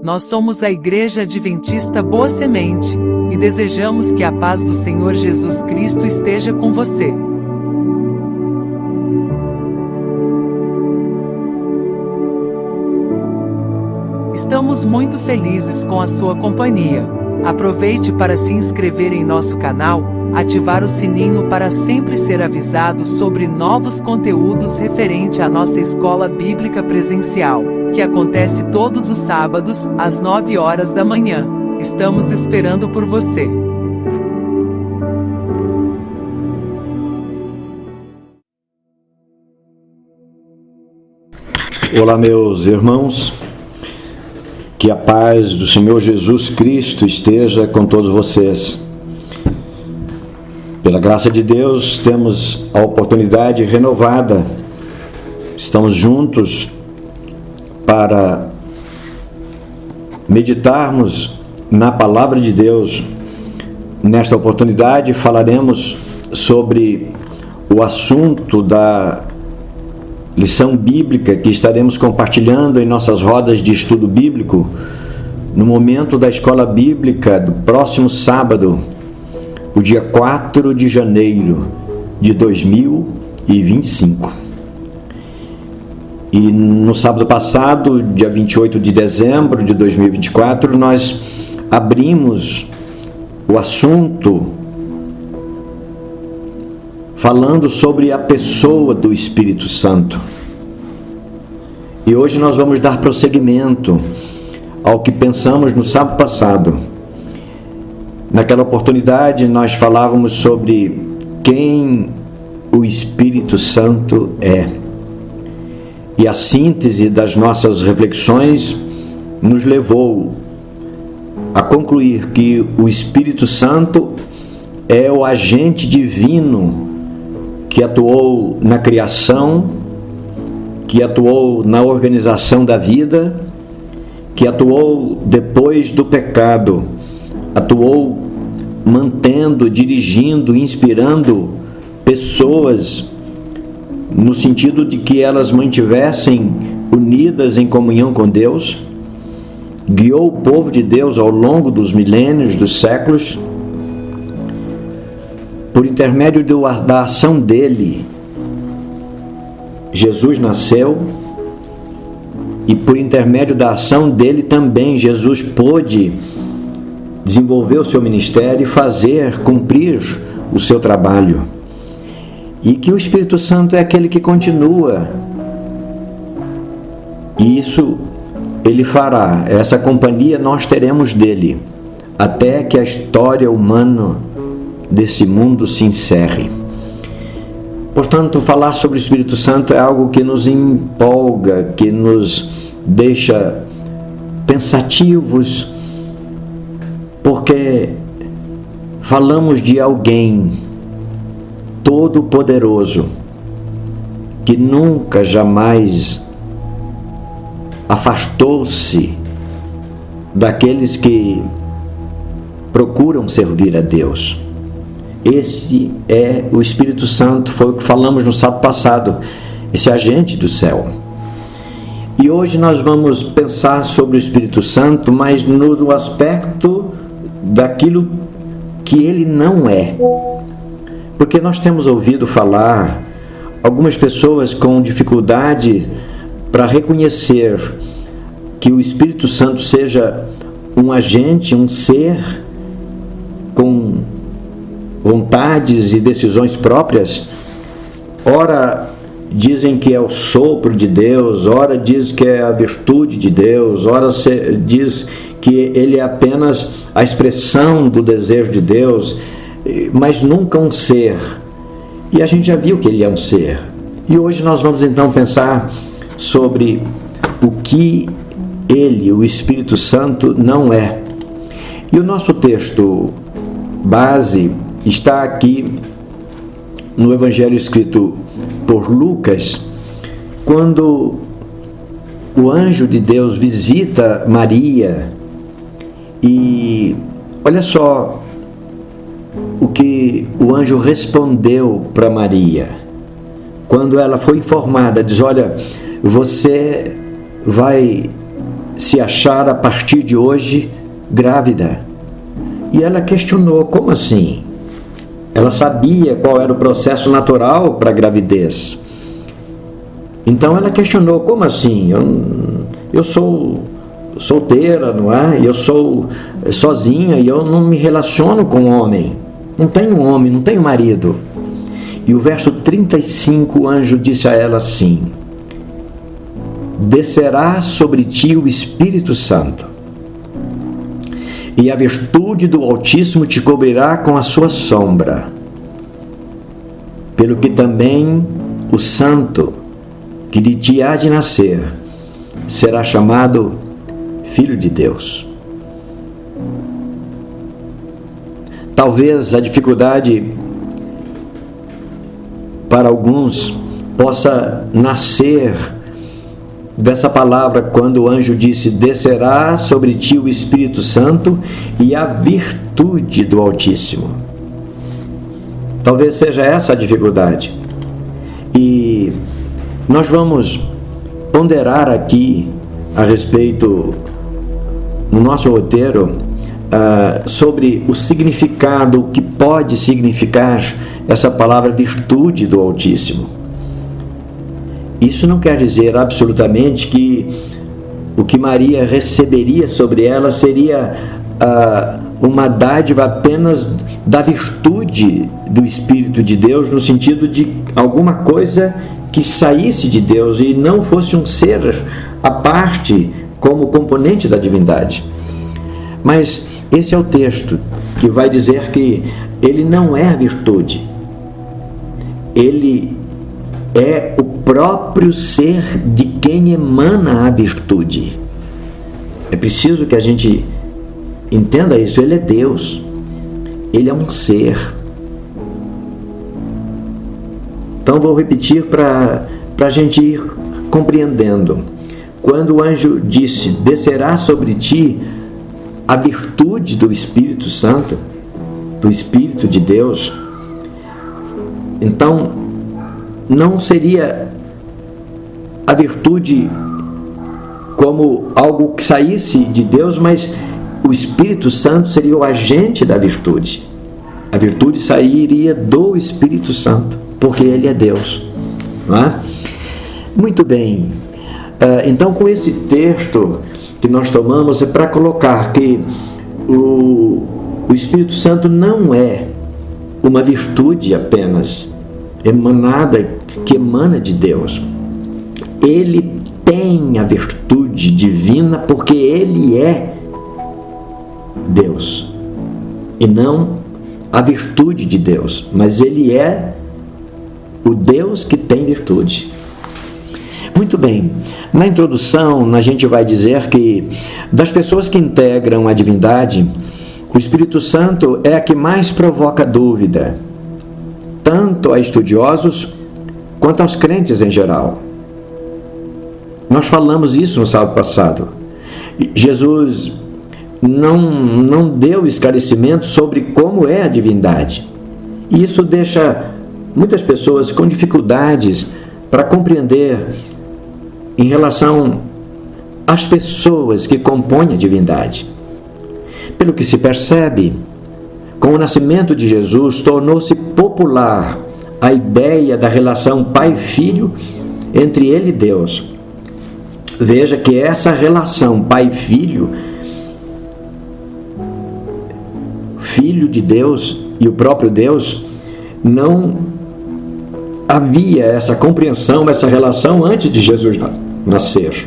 Nós somos a Igreja Adventista Boa Semente, e desejamos que a paz do Senhor Jesus Cristo esteja com você. Estamos muito felizes com a sua companhia. Aproveite para se inscrever em nosso canal, ativar o sininho para sempre ser avisado sobre novos conteúdos referente à nossa escola bíblica presencial, que acontece todos os sábados, às 9 horas da manhã. Estamos esperando por você. Olá, meus irmãos. Que a paz do Senhor Jesus Cristo esteja com todos vocês. Pela graça de Deus, temos a oportunidade renovada. Estamos juntos para meditarmos na Palavra de Deus. Nesta oportunidade, falaremos sobre o assunto da lição bíblica que estaremos compartilhando em nossas rodas de estudo bíblico no momento da escola bíblica do próximo sábado, o dia 4 de janeiro de 2025. E no sábado passado, dia 28 de dezembro de 2024, nós abrimos o assunto falando sobre a pessoa do Espírito Santo. E hoje nós vamos dar prosseguimento ao que pensamos no sábado passado. Naquela oportunidade nós falávamos sobre quem o Espírito Santo é. E a síntese das nossas reflexões nos levou a concluir que o Espírito Santo é o agente divino que atuou na criação, que atuou na organização da vida, que atuou depois do pecado, atuou mantendo, dirigindo, inspirando pessoas no sentido de que elas mantivessem unidas em comunhão com Deus, guiou o povo de Deus ao longo dos milênios, dos séculos. Por intermédio da ação dele, Jesus nasceu, e por intermédio da ação dele também Jesus pôde desenvolver o seu ministério e cumprir o seu trabalho. E que o Espírito Santo é aquele que continua. E isso ele fará, essa companhia nós teremos dele, até que a história humana desse mundo se encerre. Portanto, falar sobre o Espírito Santo é algo que nos empolga, que nos deixa pensativos, porque falamos de alguém todo-poderoso, que nunca, jamais afastou-se daqueles que procuram servir a Deus. Esse é o Espírito Santo, foi o que falamos no sábado passado, esse agente do céu. E hoje nós vamos pensar sobre o Espírito Santo, mas no aspecto daquilo que ele não é. Porque nós temos ouvido falar, algumas pessoas com dificuldade para reconhecer que o Espírito Santo seja um agente, um ser com vontades e decisões próprias. Ora dizem que é o sopro de Deus, ora diz que é a virtude de Deus, ora diz que ele é apenas a expressão do desejo de Deus, mas nunca um ser. E a gente já viu que ele é um ser. E hoje nós vamos então pensar sobre o que ele, o Espírito Santo, não é. E o nosso texto base está aqui no Evangelho escrito por Lucas, quando o anjo de Deus visita Maria. E olha só o que o anjo respondeu para Maria. Quando ela foi informada, diz: olha, você vai se achar a partir de hoje grávida. E ela questionou: como assim? Ela sabia qual era o processo natural para a gravidez. Então ela questionou: como assim? Eu sou solteira, não é? Eu sou sozinha e eu não me relaciono com homem. Não tenho homem, não tenho marido. E o verso 35, o anjo disse a ela assim: descerá sobre ti o Espírito Santo, e a virtude do Altíssimo te cobrirá com a sua sombra, pelo que também o santo que de ti há de nascer será chamado Filho de Deus. Talvez a dificuldade para alguns possa nascer dessa palavra, quando o anjo disse: descerá sobre ti o Espírito Santo e a virtude do Altíssimo. Talvez seja essa a dificuldade. E nós vamos ponderar aqui a respeito, no nosso roteiro, sobre o significado que pode significar essa palavra virtude do Altíssimo. Isso não quer dizer absolutamente que o que Maria receberia sobre ela seria uma dádiva apenas da virtude do Espírito de Deus, no sentido de alguma coisa que saísse de Deus e não fosse um ser à parte como componente da divindade. Mas esse é o texto que vai dizer que ele não é a virtude, ele é o próprio ser de quem emana a virtude. É preciso que a gente entenda isso. Ele é Deus, ele é um ser. Então vou repetir para a gente ir compreendendo. Quando o anjo disse: descerá sobre ti a virtude do Espírito Santo, do Espírito de Deus, então não seria a virtude como algo que saísse de Deus, mas o Espírito Santo seria o agente da virtude. A virtude sairia do Espírito Santo, porque ele é Deus, não é? Muito bem. Então, com esse texto que nós tomamos, é para colocar que o Espírito Santo não é uma virtude apenas que emana de Deus. Ele tem a virtude divina porque ele é Deus, e não a virtude de Deus, mas ele é o Deus que tem virtude. Muito bem, na introdução a gente vai dizer que das pessoas que integram a divindade, o Espírito Santo é a que mais provoca dúvida, tanto a estudiosos quanto aos crentes em geral. Nós falamos isso no sábado passado. Jesus não deu esclarecimento sobre como é a divindade. E isso deixa muitas pessoas com dificuldades para compreender em relação às pessoas que compõem a divindade. Pelo que se percebe, com o nascimento de Jesus, tornou-se popular a ideia da relação pai-filho entre ele e Deus. Veja que essa relação pai-filho, filho de Deus e o próprio Deus, não havia essa compreensão, essa relação antes de Jesus nascer.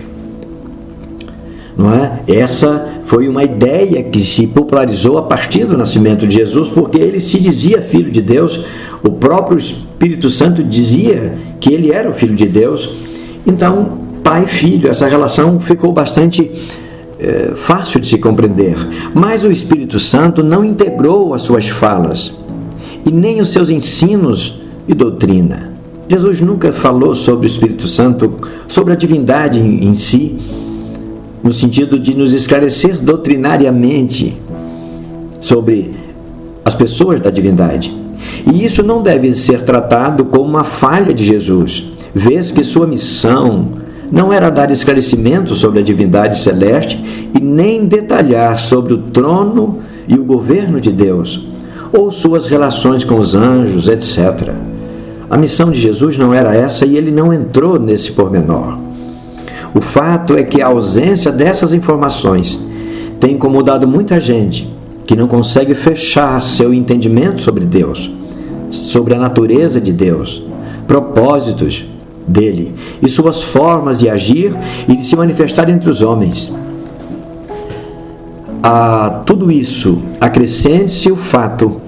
Não é? Essa foi uma ideia que se popularizou a partir do nascimento de Jesus, porque ele se dizia filho de Deus, o próprio Espírito Santo dizia que ele era o filho de Deus. Então, pai e filho, essa relação ficou bastante fácil de se compreender. Mas o Espírito Santo não integrou as suas falas e nem os seus ensinos e doutrina. Jesus nunca falou sobre o Espírito Santo, sobre a divindade em si, no sentido de nos esclarecer doutrinariamente sobre as pessoas da divindade. E isso não deve ser tratado como uma falha de Jesus, vez que sua missão não era dar esclarecimento sobre a divindade celeste e nem detalhar sobre o trono e o governo de Deus, ou suas relações com os anjos, etc. A missão de Jesus não era essa e ele não entrou nesse pormenor. O fato é que a ausência dessas informações tem incomodado muita gente que não consegue fechar seu entendimento sobre Deus, sobre a natureza de Deus, propósitos dele e suas formas de agir e de se manifestar entre os homens. A tudo isso acrescente-se o fato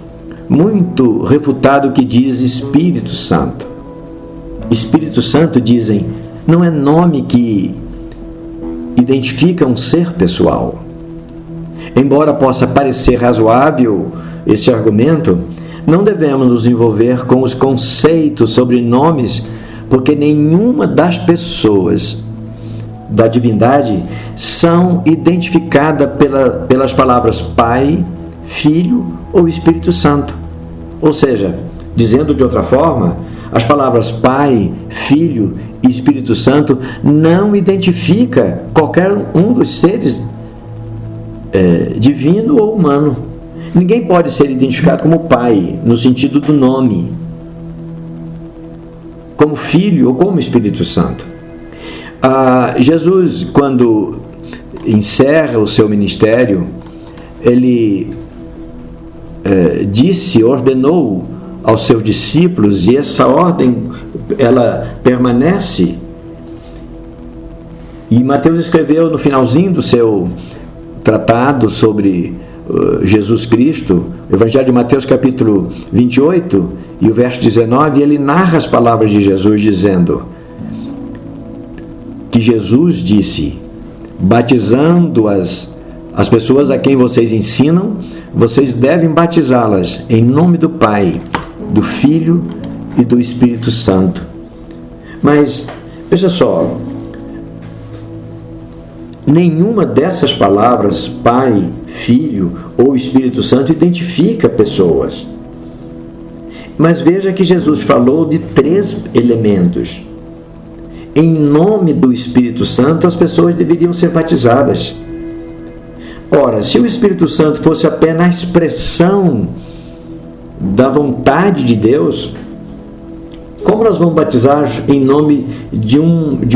muito refutado que diz Espírito Santo. Espírito Santo, dizem, não é nome que identifica um ser pessoal. Embora possa parecer razoável esse argumento, não devemos nos envolver com os conceitos sobre nomes, porque nenhuma das pessoas da divindade são identificadas pelas palavras Pai, Filho ou Espírito Santo. Ou seja, dizendo de outra forma, as palavras Pai, Filho e Espírito Santo não identificam qualquer um dos seres divino ou humano. Ninguém pode ser identificado como Pai, no sentido do nome, como Filho ou como Espírito Santo. Jesus, quando encerra o seu ministério, ele ordenou aos seus discípulos, e essa ordem ela permanece. E Mateus escreveu no finalzinho do seu tratado sobre Jesus Cristo, Evangelho de Mateus capítulo 28 e o verso 19, ele narra as palavras de Jesus dizendo que Jesus disse: batizando as pessoas a quem vocês ensinam, vocês devem batizá-las em nome do Pai, do Filho e do Espírito Santo. Mas, veja só, nenhuma dessas palavras, Pai, Filho ou Espírito Santo, identifica pessoas. Mas veja que Jesus falou de 3 elementos. Em nome do Espírito Santo, as pessoas deveriam ser batizadas. Ora, se o Espírito Santo fosse apenas a expressão da vontade de Deus, como nós vamos batizar em nome de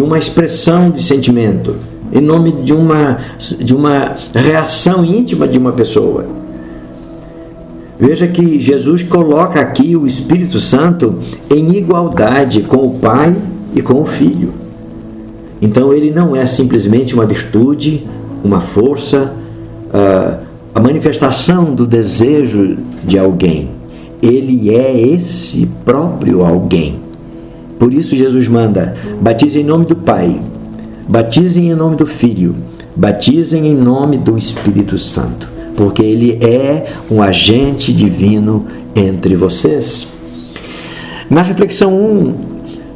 uma expressão de sentimento, em nome de uma reação íntima de uma pessoa? Veja que Jesus coloca aqui o Espírito Santo em igualdade com o Pai e com o Filho. Então ele não é simplesmente uma virtude, uma força, a manifestação do desejo de alguém. Ele é esse próprio alguém. Por isso Jesus manda: batizem em nome do Pai, batizem em nome do Filho, batizem em nome do Espírito Santo, porque ele é um agente divino entre vocês. Na reflexão 1,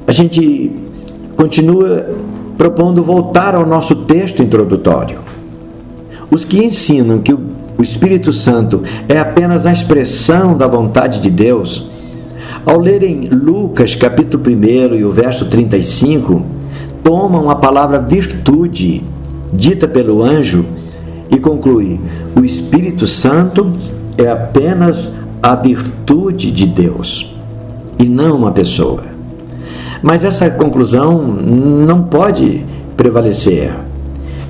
a gente continua propondo voltar ao nosso texto introdutório. Os que ensinam que o Espírito Santo é apenas a expressão da vontade de Deus, ao lerem Lucas capítulo 1 e o verso 35, tomam a palavra virtude, dita pelo anjo, e concluem: o Espírito Santo é apenas a virtude de Deus, e não uma pessoa. Mas essa conclusão não pode prevalecer.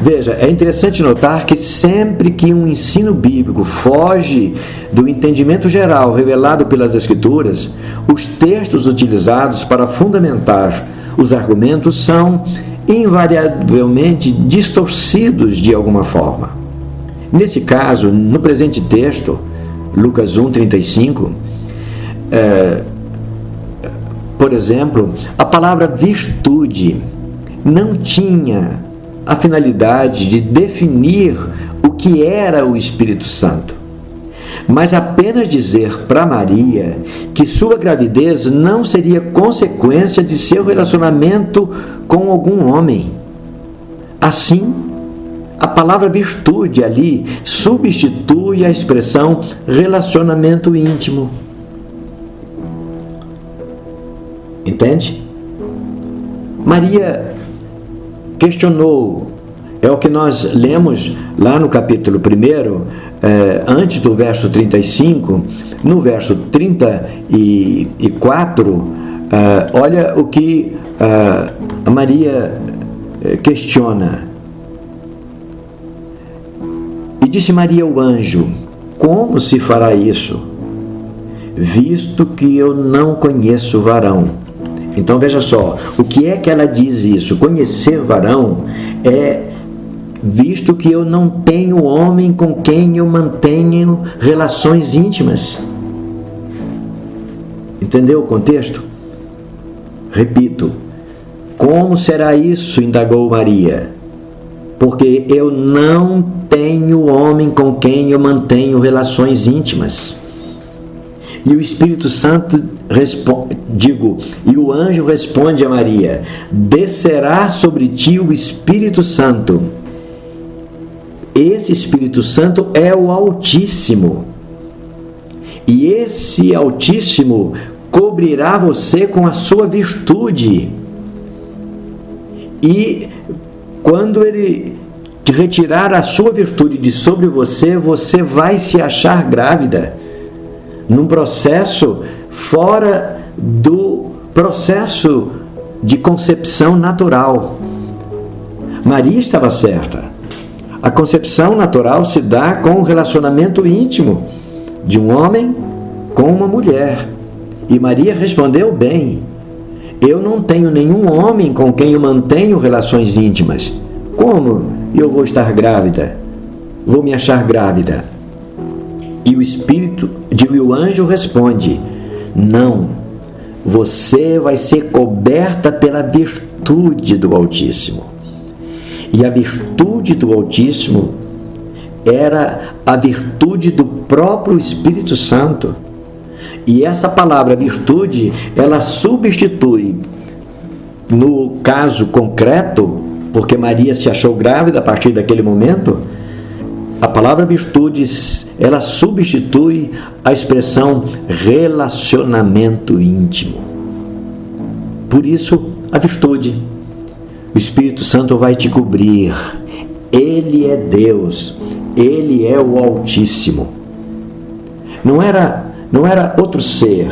Veja, é interessante notar que sempre que um ensino bíblico foge do entendimento geral revelado pelas Escrituras, os textos utilizados para fundamentar os argumentos são invariavelmente distorcidos de alguma forma. Nesse caso, no presente texto, Lucas 1:35, por exemplo, a palavra virtude não tinha a finalidade de definir o que era o Espírito Santo, mas apenas dizer para Maria que sua gravidez não seria consequência de seu relacionamento com algum homem. Assim, a palavra virtude ali substitui a expressão relacionamento íntimo. Entende? Maria questionou. É o que nós lemos lá no capítulo 1, antes do verso 35, no verso 34, olha o que a Maria questiona. E disse Maria ao anjo: como se fará isso, visto que eu não conheço varão? Então veja só, o que é que ela diz isso? Conhecer varão é visto que eu não tenho homem com quem eu mantenho relações íntimas. Entendeu o contexto? Repito, como será isso? Indagou Maria. Porque eu não tenho homem com quem eu mantenho relações íntimas. E o Espírito Santo e o anjo responde a Maria: descerá sobre ti o Espírito Santo. Esse Espírito Santo é o Altíssimo. E esse Altíssimo cobrirá você com a sua virtude. E quando ele te retirar a sua virtude de sobre você, você vai se achar grávida, num processo fora do processo de concepção natural. Maria estava certa. A concepção natural se dá com o relacionamento íntimo de um homem com uma mulher. E Maria respondeu bem: eu não tenho nenhum homem com quem eu mantenho relações íntimas. Como eu vou estar grávida? Vou me achar grávida? E o anjo responde: não, você vai ser coberta pela virtude do Altíssimo. E a virtude do Altíssimo era a virtude do próprio Espírito Santo. E essa palavra virtude, ela substitui, no caso concreto, porque Maria se achou grávida a partir daquele momento, a palavra virtude, ela substitui a expressão relacionamento íntimo. Por isso, a virtude. O Espírito Santo vai te cobrir. Ele é Deus. Ele é o Altíssimo. Não era outro ser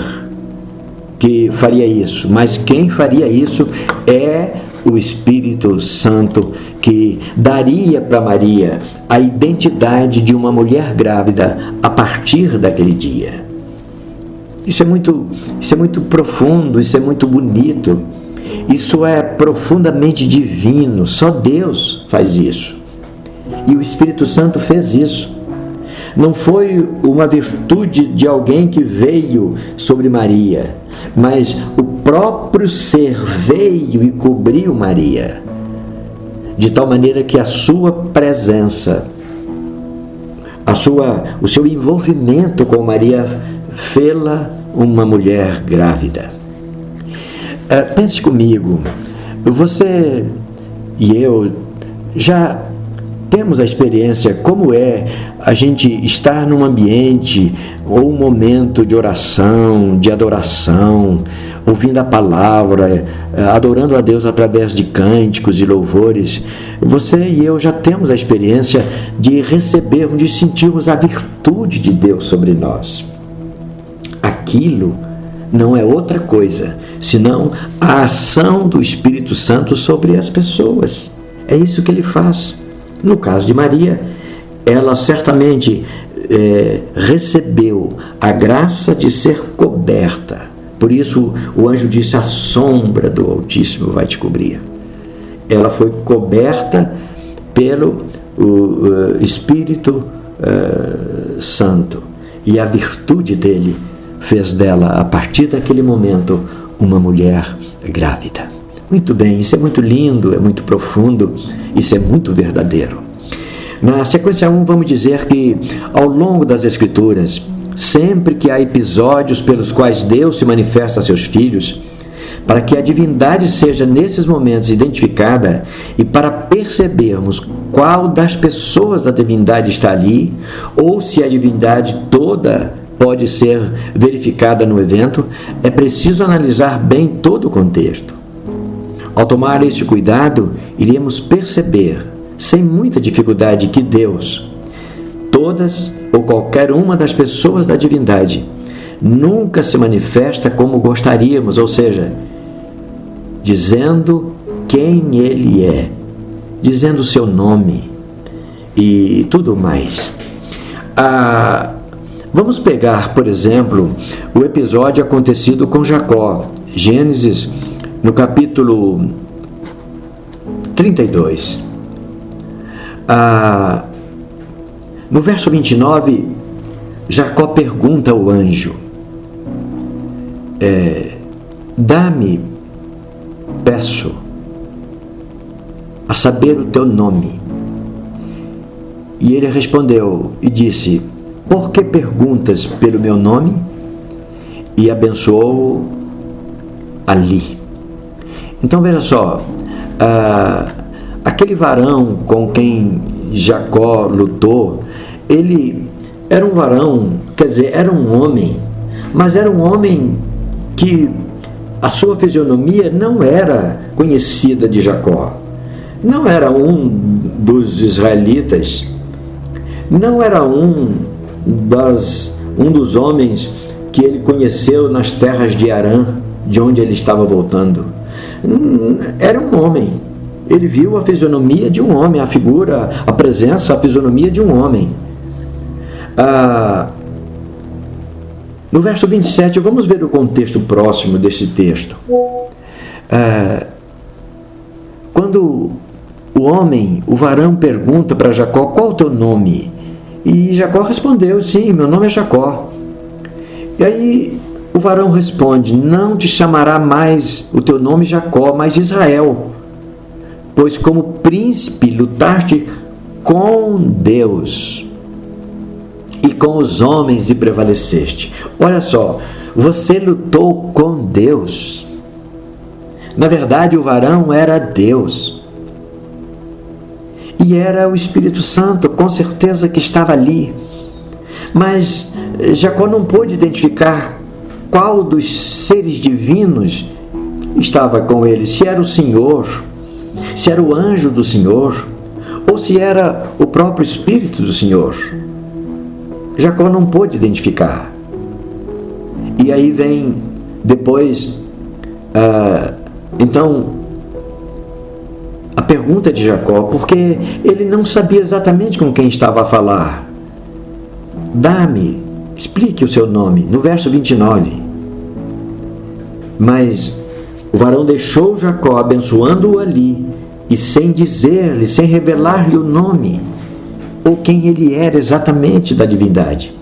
que faria isso, mas quem faria isso é o Espírito Santo, que daria para Maria a identidade de uma mulher grávida a partir daquele dia. Isso é muito profundo, isso é muito bonito. Isso é profundamente divino, só Deus faz isso. E o Espírito Santo fez isso. Não foi uma virtude de alguém que veio sobre Maria, mas o próprio ser veio e cobriu Maria, de tal maneira que a sua presença, o seu envolvimento com Maria, fê-la uma mulher grávida. Pense comigo, você e eu já temos a experiência como é a gente estar num ambiente ou um momento de oração, de adoração, ouvindo a palavra, adorando a Deus através de cânticos e louvores. Você e eu já temos a experiência de recebermos, de sentirmos a virtude de Deus sobre nós. Aquilo não é outra coisa senão a ação do Espírito Santo sobre as pessoas. É isso que ele faz. No caso de Maria, ela certamente recebeu a graça de ser coberta. Por isso o anjo disse: a sombra do Altíssimo vai te cobrir. Ela foi coberta pelo Espírito Santo, e a virtude dele fez dela, a partir daquele momento, uma mulher grávida. Muito bem, isso é muito lindo, é muito profundo, isso é muito verdadeiro. Na sequência 1, vamos dizer que, ao longo das Escrituras, sempre que há episódios pelos quais Deus se manifesta a seus filhos, para que a divindade seja nesses momentos identificada e para percebermos qual das pessoas da divindade está ali, ou se a divindade toda pode ser verificada no evento, é preciso analisar bem todo o contexto. Ao tomar este cuidado, iremos perceber, sem muita dificuldade, que Deus, todas ou qualquer uma das pessoas da divindade, nunca se manifesta como gostaríamos, ou seja, dizendo quem Ele é, dizendo o seu nome e tudo mais. Vamos pegar, por exemplo, o episódio acontecido com Jacó, Gênesis, no capítulo 32. No verso 29, Jacó pergunta ao anjo: dá-me, peço, a saber o teu nome. E ele respondeu e disse: por que perguntas pelo meu nome? E abençoou ali. Então veja só, aquele varão com quem Jacó lutou, ele era um varão, quer dizer, era um homem, mas era um homem que a sua fisionomia não era conhecida de Jacó, não era um dos israelitas, não era um dos homens que ele conheceu nas terras de Arã, de onde ele estava voltando. Era um homem. Ele viu a fisionomia de um homem, a figura, a presença, a fisionomia de um homem. No verso 27, vamos ver o contexto próximo desse texto. Quando o varão pergunta para Jacó: qual é o teu nome? E Jacó respondeu: sim, meu nome é Jacó. E aí o varão responde: não te chamará mais o teu nome Jacó, mas Israel, pois como príncipe lutaste com Deus e com os homens e prevaleceste. Olha só, você lutou com Deus. Na verdade, o varão era Deus. E era o Espírito Santo, com certeza, que estava ali. Mas Jacó não pôde identificar qual dos seres divinos estava com ele, se era o Senhor, se era o anjo do Senhor, ou se era o próprio Espírito do Senhor. Jacó não pôde identificar. E aí vem depois, então, a pergunta de Jacó, porque ele não sabia exatamente com quem estava a falar. Dá-me, explique o seu nome, no verso 29. Mas o varão deixou Jacó, abençoando-o ali, e sem dizer-lhe, sem revelar-lhe o nome, ou quem ele era exatamente da divindade.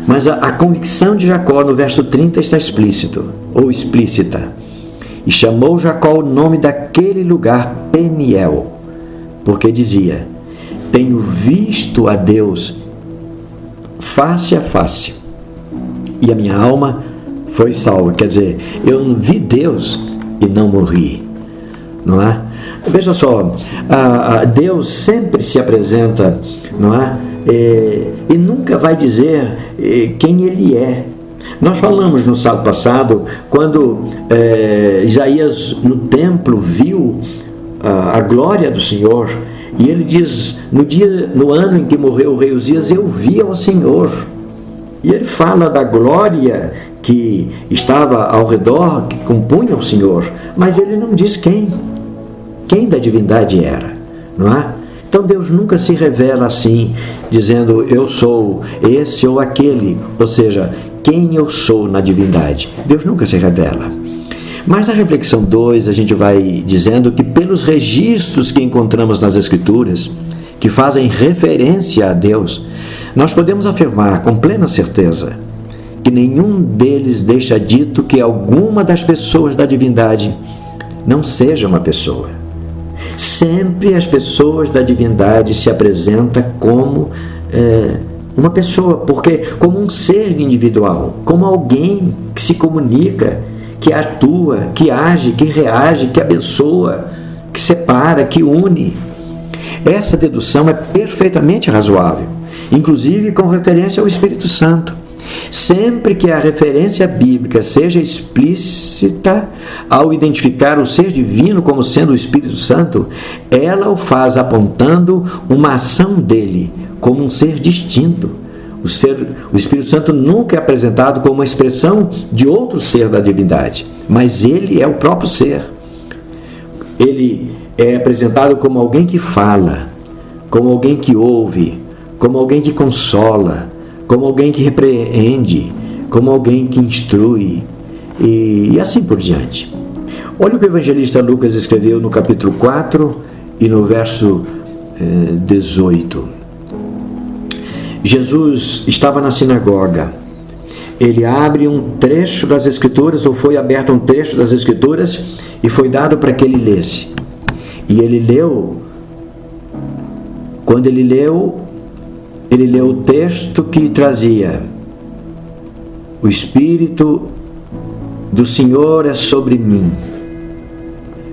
Mas a convicção de Jacó no verso 30 está explícita. E chamou Jacó o nome daquele lugar Peniel, porque dizia: tenho visto a Deus face a face, e a minha alma foi salva. Quer dizer, eu vi Deus e não morri. Não é? Veja só, Deus sempre se apresenta, não é? E nunca vai dizer quem Ele é. Nós falamos no sábado passado, quando Isaías no templo viu a glória do Senhor, e ele diz: no ano em que morreu o rei Uzias, eu vi ao Senhor. E ele fala da glória que estava ao redor, que compunha o Senhor, mas ele não diz quem da divindade era, não é? Então Deus nunca se revela assim, dizendo: eu sou esse ou aquele, ou seja, quem eu sou na divindade. Deus nunca se revela. Mas na reflexão 2, a gente vai dizendo que pelos registros que encontramos nas Escrituras, que fazem referência a Deus, nós podemos afirmar com plena certeza que nenhum deles deixa dito que alguma das pessoas da divindade não seja uma pessoa. Sempre as pessoas da divindade se apresentam como uma pessoa, porque como um ser individual, como alguém que se comunica, que atua, que age, que reage, que abençoa, que separa, que une. Essa dedução é perfeitamente razoável, inclusive com referência ao Espírito Santo. Sempre que a referência bíblica seja explícita ao identificar o ser divino como sendo o Espírito Santo, ela o faz apontando uma ação dele como um ser distinto. O Espírito Santo nunca é apresentado como uma expressão de outro ser da divindade, mas ele é o próprio ser. Ele é apresentado como alguém que fala, como alguém que ouve, como alguém que consola, como alguém que repreende, como alguém que instrui, e assim por diante. Olha o que o evangelista Lucas escreveu no capítulo 4 e no verso 18. Jesus estava na sinagoga. Ele abre um trecho das Escrituras, ou foi aberto um trecho das Escrituras, e foi dado para que ele lesse. E ele leu. Quando ele leu o texto que trazia: o Espírito do Senhor é sobre mim,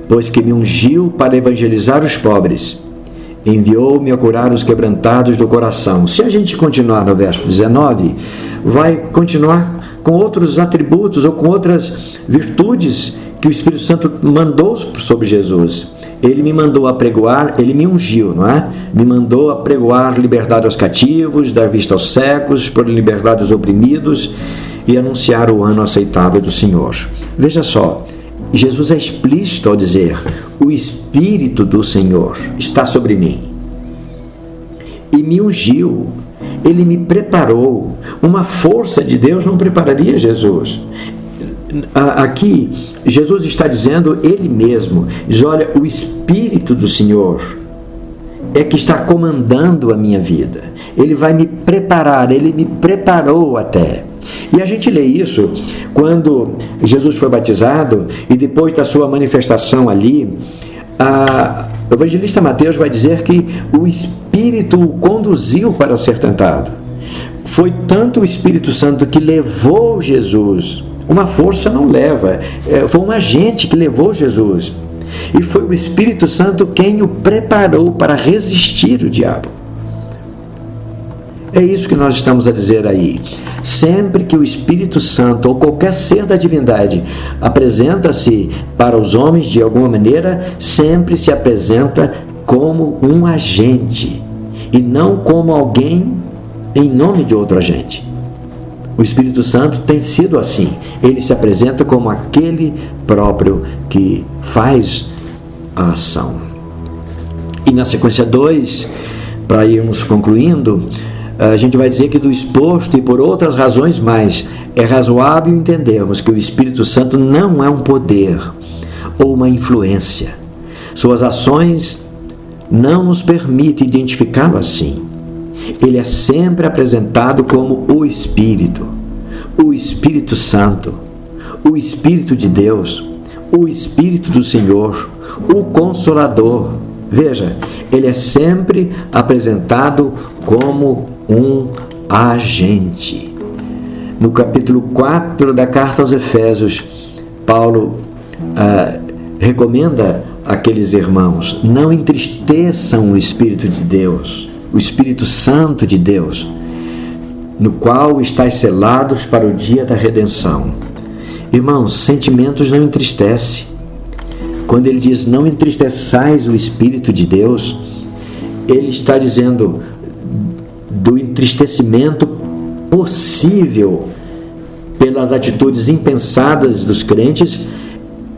pois que me ungiu para evangelizar os pobres, enviou-me a curar os quebrantados do coração. Se a gente continuar no verso 19, vai continuar com outros atributos ou com outras virtudes que o Espírito Santo mandou sobre Jesus. Ele me mandou apregoar, ele me ungiu, não é? Me mandou apregoar liberdade aos cativos, dar vista aos cegos, pôr liberdade aos oprimidos e anunciar o ano aceitável do Senhor. Veja só, Jesus é explícito ao dizer: o Espírito do Senhor está sobre mim e me ungiu, ele me preparou. Uma força de Deus não prepararia Jesus. Aqui Jesus está dizendo ele mesmo, diz: olha, o Espírito do Senhor é que está comandando a minha vida, ele vai me preparar, ele me preparou até. E a gente lê isso quando Jesus foi batizado e depois da sua manifestação ali, o evangelista Mateus vai dizer que o Espírito o conduziu para ser tentado. Foi tanto o Espírito Santo que levou Jesus. Uma força não leva, foi um agente que levou Jesus. E foi o Espírito Santo quem o preparou para resistir o diabo. É isso que nós estamos a dizer aí. Sempre que o Espírito Santo ou qualquer ser da divindade apresenta-se para os homens de alguma maneira, sempre se apresenta como um agente e não como alguém em nome de outro agente. O Espírito Santo tem sido assim. Ele se apresenta como aquele próprio que faz a ação. E na sequência 2, para irmos concluindo, a gente vai dizer que do exposto e por outras razões mais, é razoável entendermos que o Espírito Santo não é um poder ou uma influência. Suas ações não nos permitem identificá-lo assim. Ele é sempre apresentado como o Espírito Santo, o Espírito de Deus, o Espírito do Senhor, o Consolador. Veja, ele é sempre apresentado como um agente. No capítulo 4 da carta aos Efésios, Paulo recomenda àqueles irmãos: não entristeçam o Espírito de Deus, o Espírito Santo de Deus, no qual estáis selados para o dia da redenção. Irmãos, sentimentos não entristecem. Quando ele diz não entristeçais o Espírito de Deus, ele está dizendo do entristecimento possível pelas atitudes impensadas dos crentes.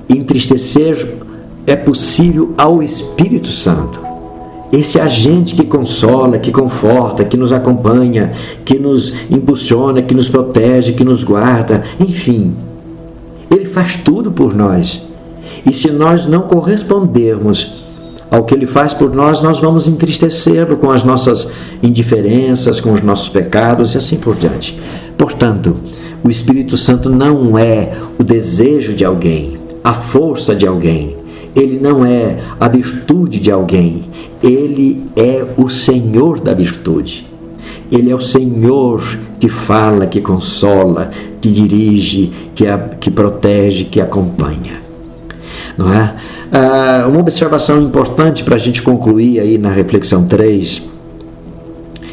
Entristecer é possível ao Espírito Santo, esse agente que consola, que conforta, que nos acompanha, que nos impulsiona, que nos protege, que nos guarda, enfim, ele faz tudo por nós. E se nós não correspondermos ao que ele faz por nós, nós vamos entristecê-lo com as nossas indiferenças, com os nossos pecados e assim por diante. Portanto, o Espírito Santo não é o desejo de alguém, a força de alguém. Ele não é a virtude de alguém. Ele é o Senhor da virtude. Ele é o Senhor que fala, que consola, que dirige, que protege, que acompanha. Não é? Uma observação importante para a gente concluir aí na reflexão 3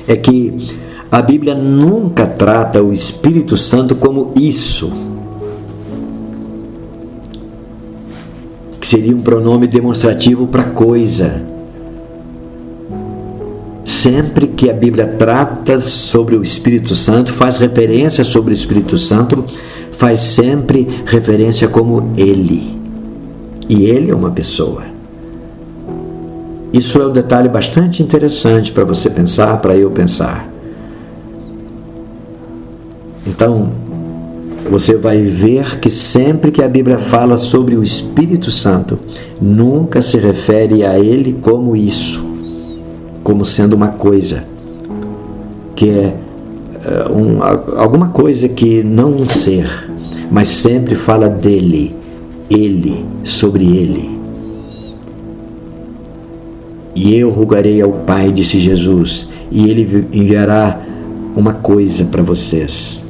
é que A Bíblia nunca trata o Espírito Santo como isso, que seria um pronome demonstrativo para coisa. Sempre que a Bíblia trata sobre o Espírito Santo, faz referência sobre o Espírito Santo, faz sempre referência como Ele. E Ele é uma pessoa. Isso é um detalhe bastante interessante para você pensar, para eu pensar. Então, você vai ver que sempre que a Bíblia fala sobre o Espírito Santo, nunca se refere a Ele como isso, como sendo uma coisa, que é alguma coisa que não um ser, mas sempre fala dele, Ele, sobre Ele. E eu rogarei ao Pai, disse Jesus, e Ele enviará uma coisa para vocês.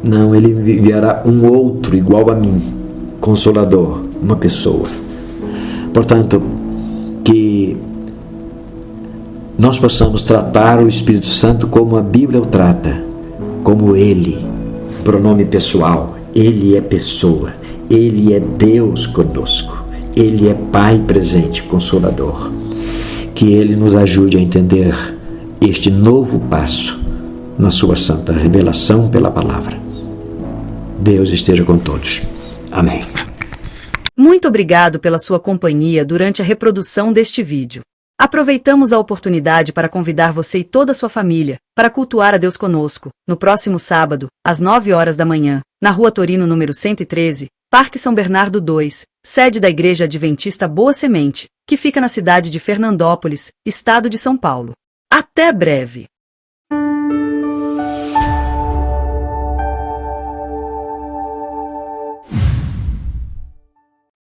Não, Ele enviará um outro igual a mim, Consolador, uma pessoa. Portanto, que nós possamos tratar o Espírito Santo como a Bíblia o trata, como Ele, pronome pessoal. Ele é pessoa, Ele é Deus conosco, Ele é Pai presente, Consolador. Que Ele nos ajude a entender este novo passo na sua santa revelação pela palavra. Deus esteja com todos. Amém. Muito obrigado pela sua companhia durante a reprodução deste vídeo. Aproveitamos a oportunidade para convidar você e toda a sua família para cultuar a Deus conosco, no próximo sábado, às 9 horas da manhã, na Rua Torino, número 113, Parque São Bernardo 2, sede da Igreja Adventista Boa Semente, que fica na cidade de Fernandópolis, estado de São Paulo. Até breve!